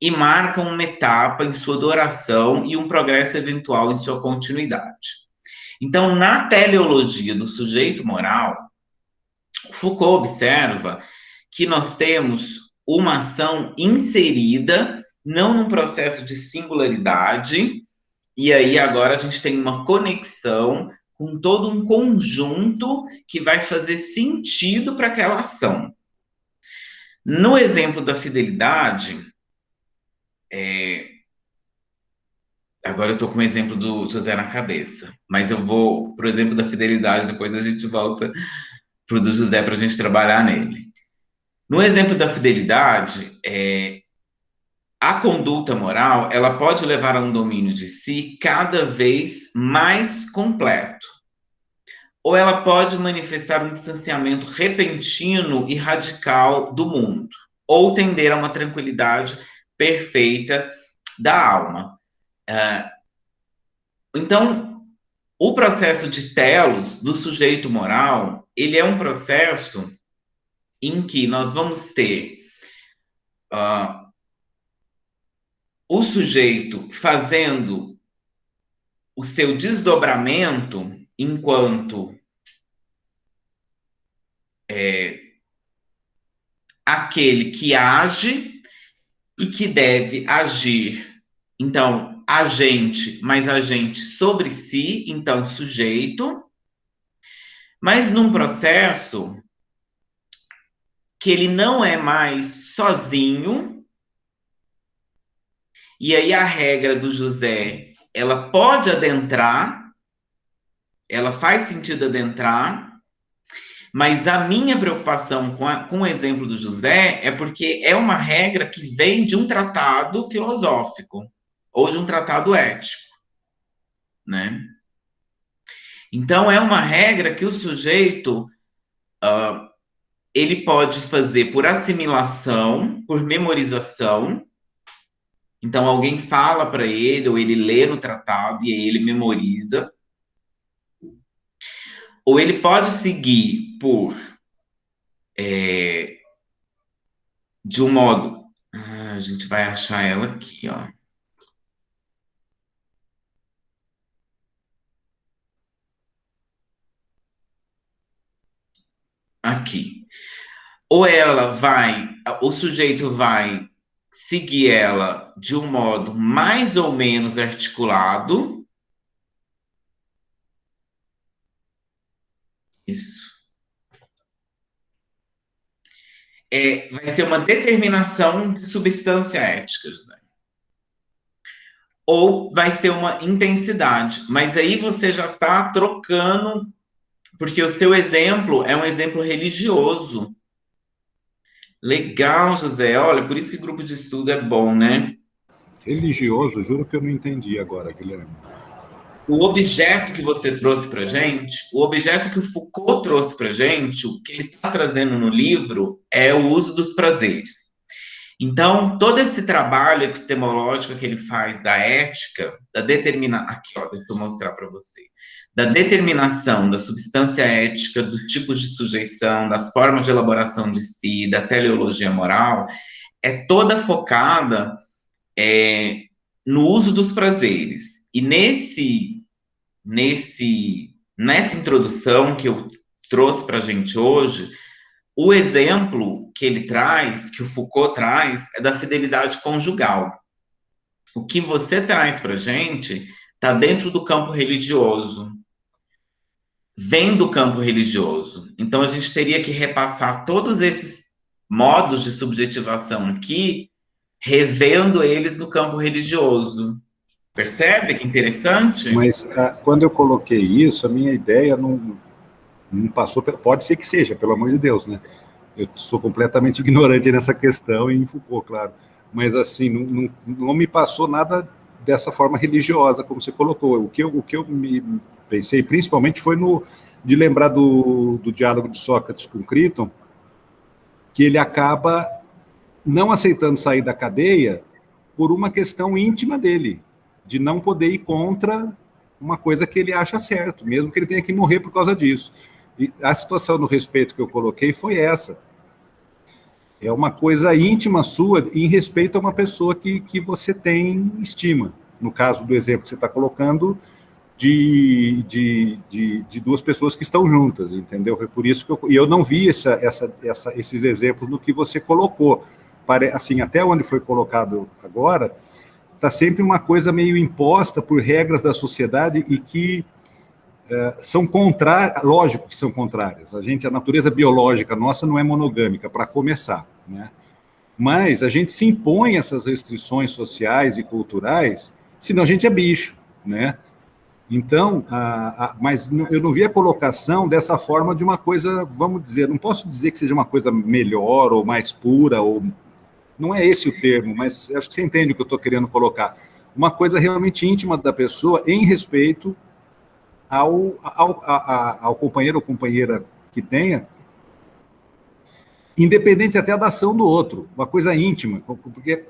E marca uma etapa em sua duração e um progresso eventual em sua continuidade. Então, na teleologia do sujeito moral, Foucault observa que nós temos uma ação inserida, não num processo de singularidade, e aí agora a gente tem uma conexão com todo um conjunto que vai fazer sentido para aquela ação. No exemplo da fidelidade, agora eu estou com o exemplo do José na cabeça, mas eu vou para o exemplo da fidelidade, depois a gente volta para o do José para a gente trabalhar nele. No exemplo da fidelidade, a conduta moral, ela pode levar a um domínio de si cada vez mais completo. Ou ela pode manifestar um distanciamento repentino e radical do mundo, ou tender a uma tranquilidade perfeita da alma. Então, o processo de telos do sujeito moral, ele é um processo em que nós vamos ter o sujeito fazendo o seu desdobramento enquanto aquele que age e que deve agir. Então, agente, mas agente sobre si, então sujeito, mas num processo que ele não é mais sozinho. E aí a regra do José, ela pode adentrar, ela faz sentido adentrar, mas a minha preocupação com o exemplo do José é porque é uma regra que vem de um tratado filosófico ou de um tratado ético, né? Então, é uma regra que o sujeito ele pode fazer por assimilação, por memorização. Então, alguém fala para ele, ou ele lê no tratado e aí ele memoriza. Ou ele pode seguir por de um modo. A gente vai achar ela aqui, ó. Aqui. Ou ela vai, o sujeito vai seguir ela de um modo mais ou menos articulado. Isso. Vai ser uma determinação de substância ética, José. Ou vai ser uma intensidade. Mas aí você já está trocando, porque o seu exemplo é um exemplo religioso. Legal, José. Olha, por isso que grupo de estudo é bom, né? Religioso, juro que eu não entendi agora, Guilherme. O objeto que você trouxe para gente, o objeto que o Foucault trouxe para gente, o que ele está trazendo no livro é o uso dos prazeres. Então, todo esse trabalho epistemológico que ele faz da ética, da determinação, aqui, ó, deixa eu mostrar para você, da determinação da substância ética, dos tipos de sujeição, das formas de elaboração de si, da teleologia moral, é toda focada no uso dos prazeres. E nessa introdução que eu trouxe para a gente hoje, o exemplo que ele traz, que o Foucault traz, é da fidelidade conjugal. O que você traz para a gente está dentro do campo religioso, vem do campo religioso. Então, a gente teria que repassar todos esses modos de subjetivação aqui, revendo eles no campo religioso. Percebe que interessante? Mas quando eu coloquei isso, a minha ideia não passou, pode ser que seja, pelo amor de Deus, né? Eu sou completamente ignorante nessa questão e em Foucault, claro. mas assim, não me passou nada dessa forma religiosa, como você colocou. O que eu me pensei, principalmente, foi de lembrar do diálogo de Sócrates com Críton, que ele acaba não aceitando sair da cadeia por uma questão íntima dele, de não poder ir contra uma coisa que ele acha certo, mesmo que ele tenha que morrer por causa disso. E a situação do respeito que eu coloquei foi essa. É uma coisa íntima sua em respeito a uma pessoa que você tem estima. No caso do exemplo que você está colocando, de duas pessoas que estão juntas, entendeu? Foi por isso que eu não vi esses exemplos no que você colocou. Assim, até onde foi colocado agora, está sempre uma coisa meio imposta por regras da sociedade e que são contrárias, lógico que são contrárias. A natureza biológica nossa não é monogâmica, para começar, né? Mas a gente se impõe essas restrições sociais e culturais, senão a gente é bicho, né? Então, mas eu não vi a colocação dessa forma de uma coisa, vamos dizer, não posso dizer que seja uma coisa melhor ou mais pura, ou não é esse o termo, mas acho que você entende o que eu estou querendo colocar. Uma coisa realmente íntima da pessoa em respeito ao companheiro ou companheira que tenha, independente até da ação do outro, uma coisa íntima, porque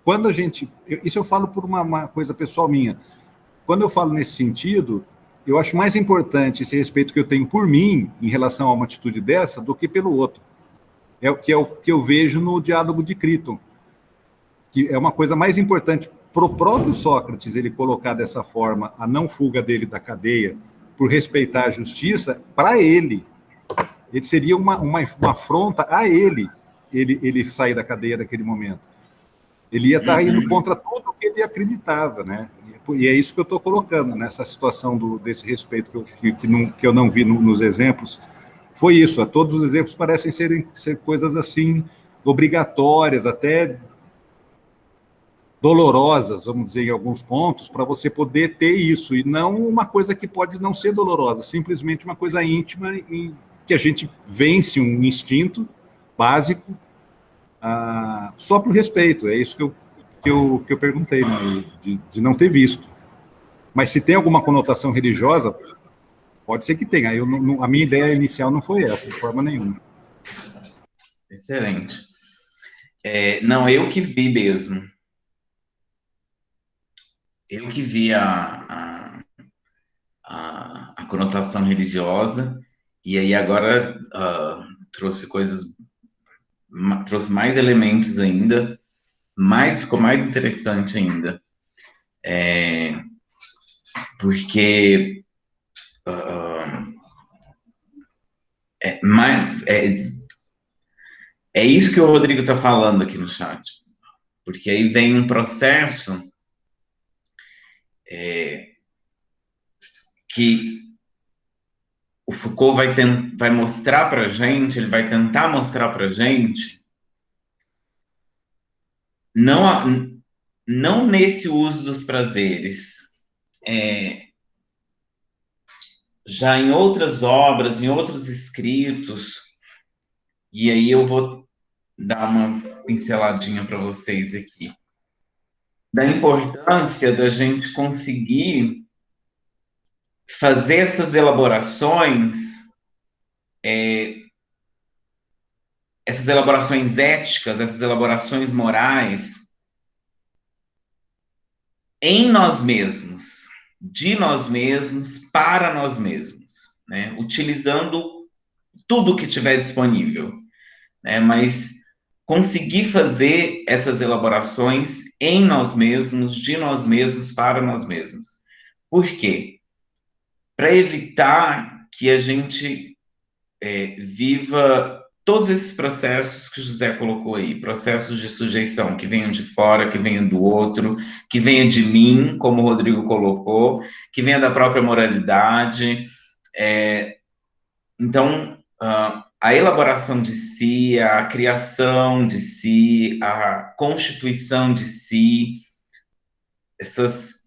quando a gente... Isso eu falo por uma coisa pessoal minha. Quando eu falo nesse sentido, eu acho mais importante esse respeito que eu tenho por mim em relação a uma atitude dessa do que pelo outro. É o que eu vejo no diálogo de Críton, que é uma coisa mais importante para o próprio Sócrates ele colocar dessa forma a não fuga dele da cadeia por respeitar a justiça, para ele seria uma afronta a ele sair da cadeia naquele momento. Ele ia estar indo contra tudo o que ele acreditava, né? E é isso que eu estou colocando nessa situação desse respeito que eu não vi nos exemplos. Foi isso. Todos os exemplos parecem ser coisas assim obrigatórias, até dolorosas, vamos dizer, em alguns pontos, para você poder ter isso, e não uma coisa que pode não ser dolorosa, simplesmente uma coisa íntima em que a gente vence um instinto básico só por respeito. É isso que eu perguntei, né, de não ter visto. Mas se tem alguma conotação religiosa, pode ser que tenha. A minha ideia inicial não foi essa, de forma nenhuma. Excelente. Não, eu que vi mesmo. Eu que vi a conotação religiosa, e aí agora trouxe trouxe mais elementos ainda, ficou mais interessante ainda. Porque é isso que o Rodrigo está falando aqui no chat. Porque aí vem um processo que o Foucault vai mostrar para a gente, ele vai tentar mostrar para a gente, não nesse uso dos prazeres, já em outras obras, em outros escritos, e aí eu vou dar uma pinceladinha para vocês aqui, da importância da gente conseguir fazer essas elaborações éticas, essas elaborações morais em nós mesmos, de nós mesmos, para nós mesmos, né? Utilizando tudo que tiver disponível, né? Mas conseguir fazer essas elaborações em nós mesmos, de nós mesmos, para nós mesmos. Por quê? Para evitar que a gente viva todos esses processos que o José colocou aí, processos de sujeição, que venham de fora, que venham do outro, que venham de mim, como o Rodrigo colocou, que venham da própria moralidade. Então, a elaboração de si, a criação de si, a constituição de si, essas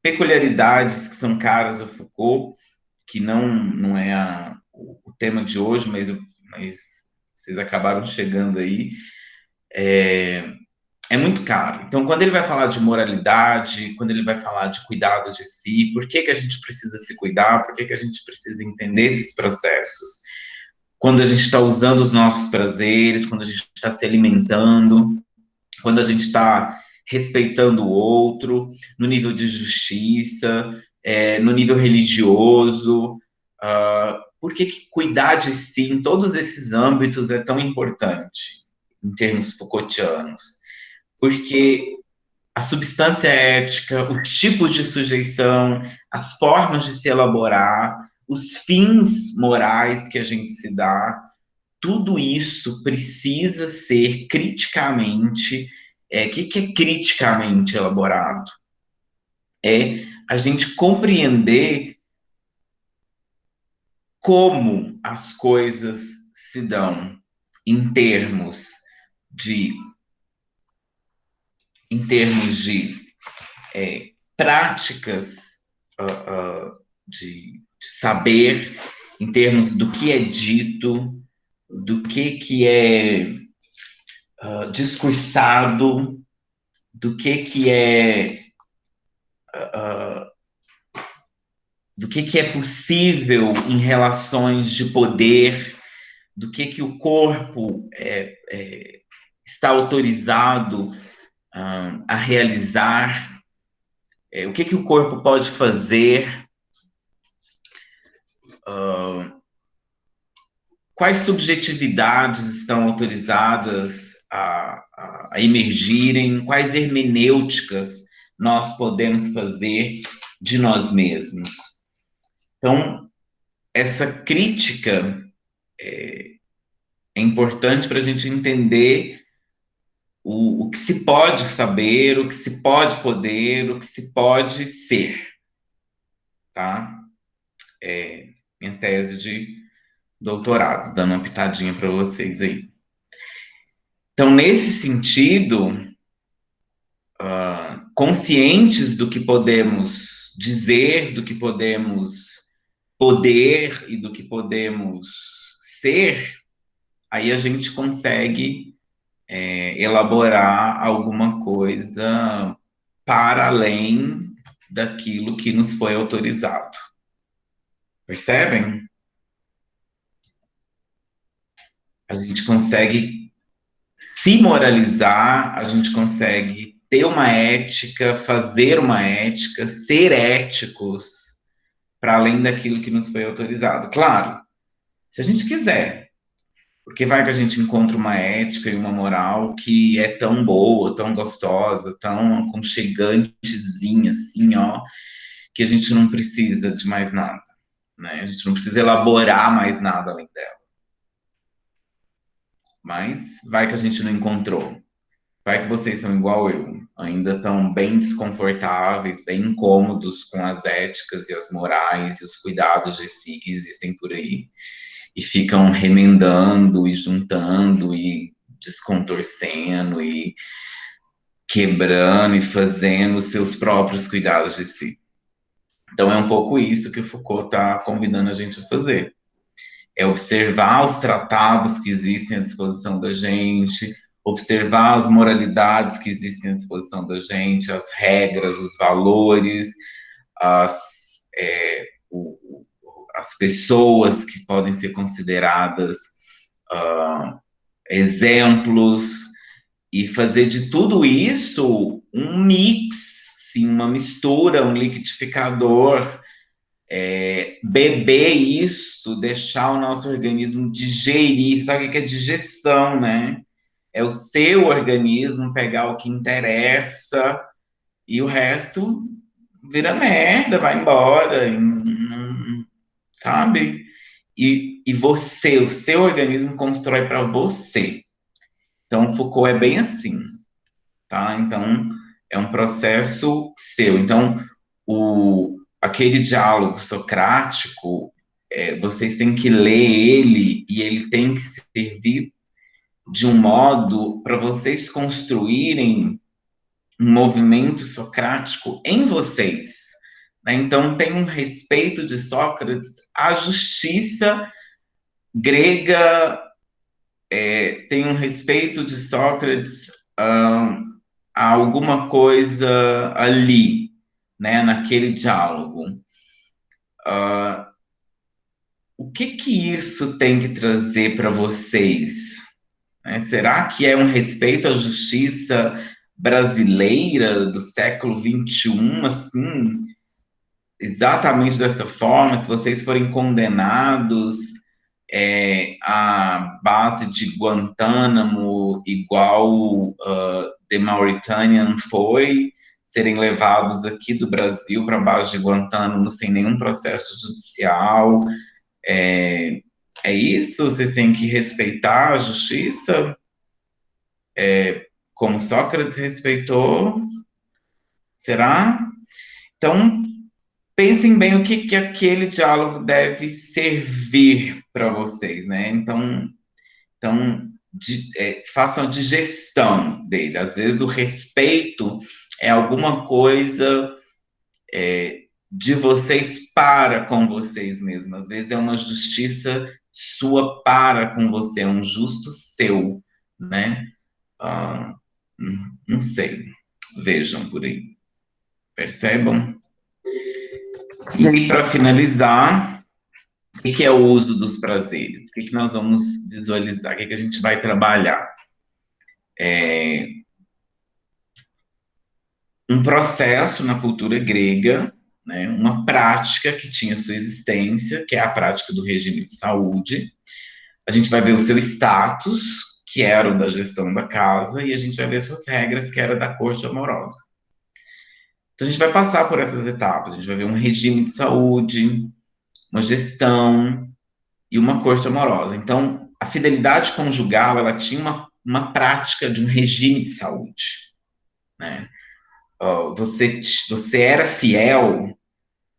peculiaridades que são caras a Foucault, que não é o tema de hoje, mas vocês acabaram chegando aí, é muito caro. Então, quando ele vai falar de moralidade, quando ele vai falar de cuidado de si, por que que a gente precisa se cuidar, por que que a gente precisa entender esses processos? Quando a gente está usando os nossos prazeres, quando a gente está se alimentando, quando a gente está respeitando o outro, no nível de justiça, no nível religioso, por que que cuidar de si em todos esses âmbitos é tão importante, em termos Foucaultianos? Porque a substância ética, os tipos de sujeição, as formas de se elaborar, os fins morais que a gente se dá, tudo isso precisa ser criticamente. Que é criticamente elaborado? É a gente compreender como as coisas se dão em termos de práticas de saber, em termos do que é dito, do que é discursado, do que é possível em relações de poder, do que o corpo está autorizado a realizar, o que o corpo pode fazer, quais subjetividades estão autorizadas a emergirem, quais hermenêuticas nós podemos fazer de nós mesmos. Então, essa crítica é importante para a gente entender o que se pode saber, o que se pode poder, o que se pode ser, tá? Minha tese de doutorado, dando uma pitadinha para vocês aí. Então, nesse sentido, conscientes do que podemos dizer, do que podemos poder e do que podemos ser, aí a gente consegue elaborar alguma coisa para além daquilo que nos foi autorizado. Percebem? A gente consegue se moralizar, a gente consegue ter uma ética, fazer uma ética, ser éticos para além daquilo que nos foi autorizado. Claro, se a gente quiser, porque vai que a gente encontra uma ética e uma moral que é tão boa, tão gostosa, tão aconchegantezinha, assim, ó, que a gente não precisa de mais nada, né? A gente não precisa elaborar mais nada além dela. Mas vai que a gente não encontrou. Vai que vocês são igual eu, ainda estão bem desconfortáveis, bem incômodos com as éticas e as morais e os cuidados de si que existem por aí, e ficam remendando e juntando e descontorcendo e quebrando e fazendo os seus próprios cuidados de si. Então é um pouco isso que o Foucault está convidando a gente a fazer. É observar os tratados que existem à disposição da gente, observar as moralidades que existem à disposição da gente, as regras, os valores, as pessoas que podem ser consideradas exemplos, e fazer de tudo isso um mix, sim, uma mistura, um liquidificador, beber isso, deixar o nosso organismo digerir. Sabe o que é digestão, né? É o seu organismo pegar o que interessa e o resto vira merda, vai embora, sabe? E você, o seu organismo constrói para você. Então, Foucault é bem assim, tá? Então, é um processo seu. Então, aquele diálogo socrático, vocês têm que ler ele e ele tem que servir de um modo para vocês construírem um movimento socrático em vocês, né? Então, tem um respeito de Sócrates à justiça grega, tem um respeito de Sócrates há alguma coisa ali, né, naquele diálogo. O que que isso tem que trazer para vocês? Né? Será que é um respeito à justiça brasileira do século XXI, assim, exatamente dessa forma? Se vocês forem condenados à base de Guantánamo, igual The Mauritanian foi, serem levados aqui do Brasil para a base de Guantánamo sem nenhum processo judicial? É isso? Vocês têm que respeitar a justiça, como Sócrates respeitou? Será? Então, pensem bem o que aquele diálogo deve servir para vocês, né? Então, façam a digestão dele. Às vezes o respeito é alguma coisa de vocês para com vocês mesmos. Às vezes é uma justiça sua para com você, é um justo seu, né? Ah, não sei. Vejam por aí. Percebam? E aí, para finalizar, o que é o uso dos prazeres? O que nós vamos visualizar? O que a gente vai trabalhar? Um processo na cultura grega, né, uma prática que tinha sua existência, que é a prática do regime de saúde. A gente vai ver o seu status, que era o da gestão da casa, e a gente vai ver suas regras, que era da corte amorosa. Então, a gente vai passar por essas etapas. A gente vai ver um regime de saúde, uma gestão e uma corte amorosa. Então, a fidelidade conjugal, ela tinha uma prática de um regime de saúde, né? Você era fiel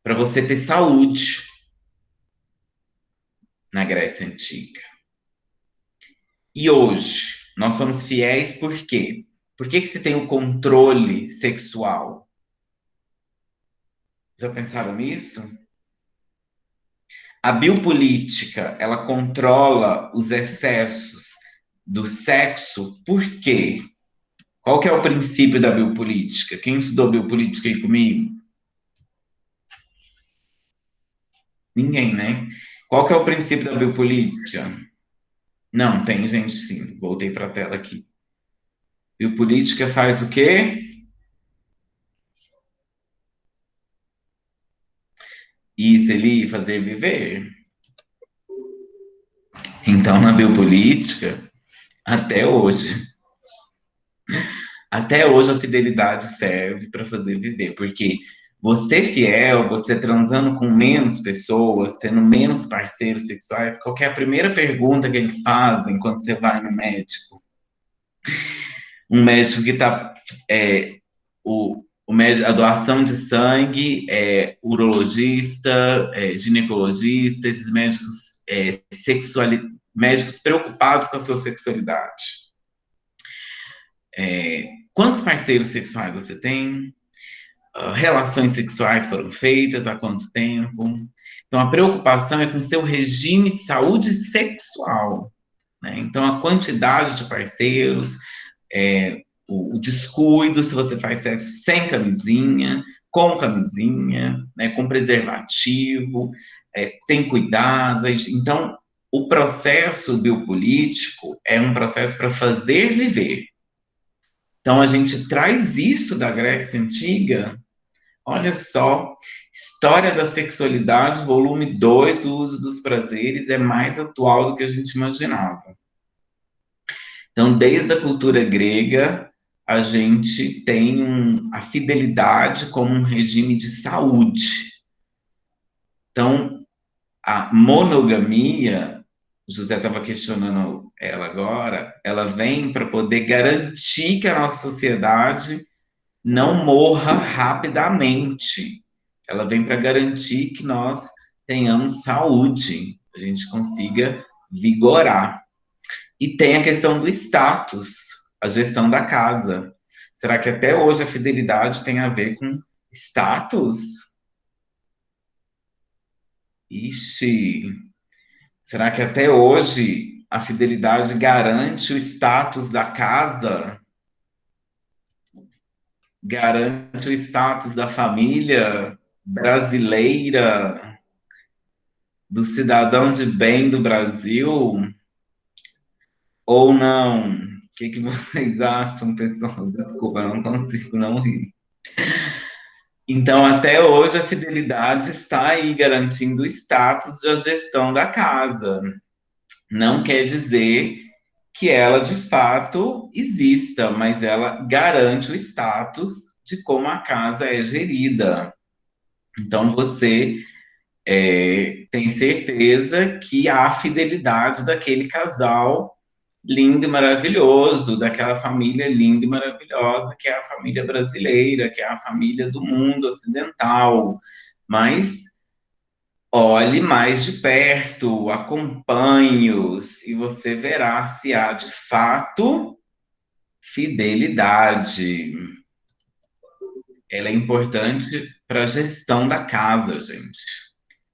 para você ter saúde na Grécia Antiga. E hoje, nós somos fiéis por quê? Por que você tem o controle sexual? Já pensaram nisso? A biopolítica, ela controla os excessos do sexo por quê? Qual que é o princípio da biopolítica? Quem estudou biopolítica aí comigo? Ninguém, né? Qual que é o princípio da biopolítica? Não, tem gente sim. Voltei para a tela aqui. Biopolítica faz o quê? Isso, ele fazer viver. Então, na biopolítica, até hoje, até hoje a fidelidade serve para fazer viver, porque você fiel, você transando com menos pessoas, tendo menos parceiros sexuais, qual que é a primeira pergunta que eles fazem quando você vai no médico? Um médico que está a doação de sangue, urologista, ginecologista, esses médicos médicos preocupados com a sua sexualidade. Quantos parceiros sexuais você tem? Relações sexuais foram feitas há quanto tempo? Então, a preocupação é com o seu regime de saúde sexual, né? Então, a quantidade de parceiros, o descuido, se você faz sexo sem camisinha, com camisinha, né, com preservativo, tem cuidados. Então, o processo biopolítico é um processo para fazer viver. Então, a gente traz isso da Grécia Antiga. Olha só, História da Sexualidade, volume 2, o uso dos prazeres, é mais atual do que a gente imaginava. Então, desde a cultura grega, a gente tem a fidelidade como um regime de saúde. Então, a monogamia, o José estava questionando ela agora, ela vem para poder garantir que a nossa sociedade não morra rapidamente. Ela vem para garantir que nós tenhamos saúde, a gente consiga vigorar. E tem a questão do status, a gestão da casa. Será que até hoje a fidelidade tem a ver com status? Ixi, será que até hoje a fidelidade garante o status da casa? garante o status da família brasileira, do cidadão de bem do Brasil, ou não? O que vocês acham, pessoal? Desculpa, eu não consigo não rir. Então, até hoje, a fidelidade está aí garantindo o status da gestão da casa. Não quer dizer que ela, de fato, exista, mas ela garante o status de como a casa é gerida. Então, você tem certeza que há fidelidade daquele casal lindo e maravilhoso, daquela família linda e maravilhosa, que é a família brasileira, que é a família do mundo ocidental. Mas olhe mais de perto, acompanhe-os, e você verá se há de fato fidelidade. Ela é importante para a gestão da casa, gente.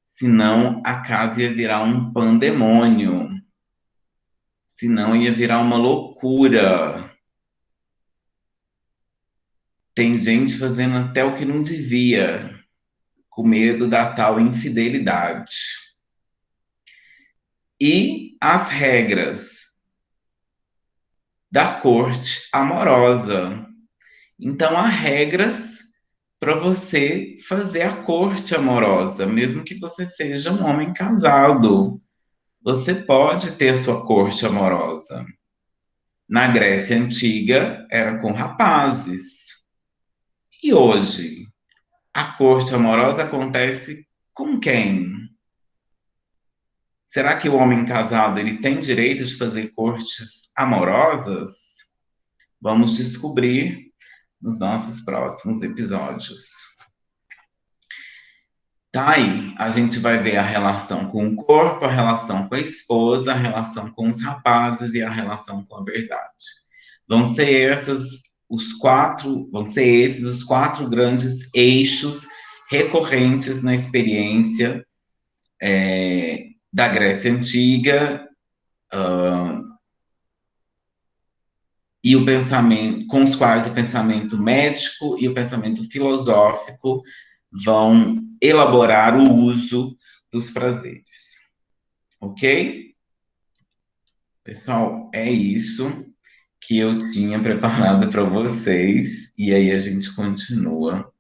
Senão a casa ia virar um pandemônio. Senão ia virar uma loucura. Tem gente fazendo até o que não devia, com medo da tal infidelidade. E as regras da corte amorosa. Então, há regras para você fazer a corte amorosa, mesmo que você seja um homem casado. Você pode ter sua corte amorosa. Na Grécia Antiga, era com rapazes. E hoje, a corte amorosa acontece com quem? Será que o homem casado ele tem direito de fazer cortes amorosas? Vamos descobrir nos nossos próximos episódios. Tá aí, a gente vai ver a relação com o corpo, a relação com a esposa, a relação com os rapazes e a relação com a verdade. Vão ser esses os quatro grandes eixos recorrentes na experiência da Grécia Antiga, e o pensamento, com os quais o pensamento médico e o pensamento filosófico vão elaborar o uso dos prazeres. Ok? Pessoal, é isso que eu tinha preparado para vocês, e aí a gente continua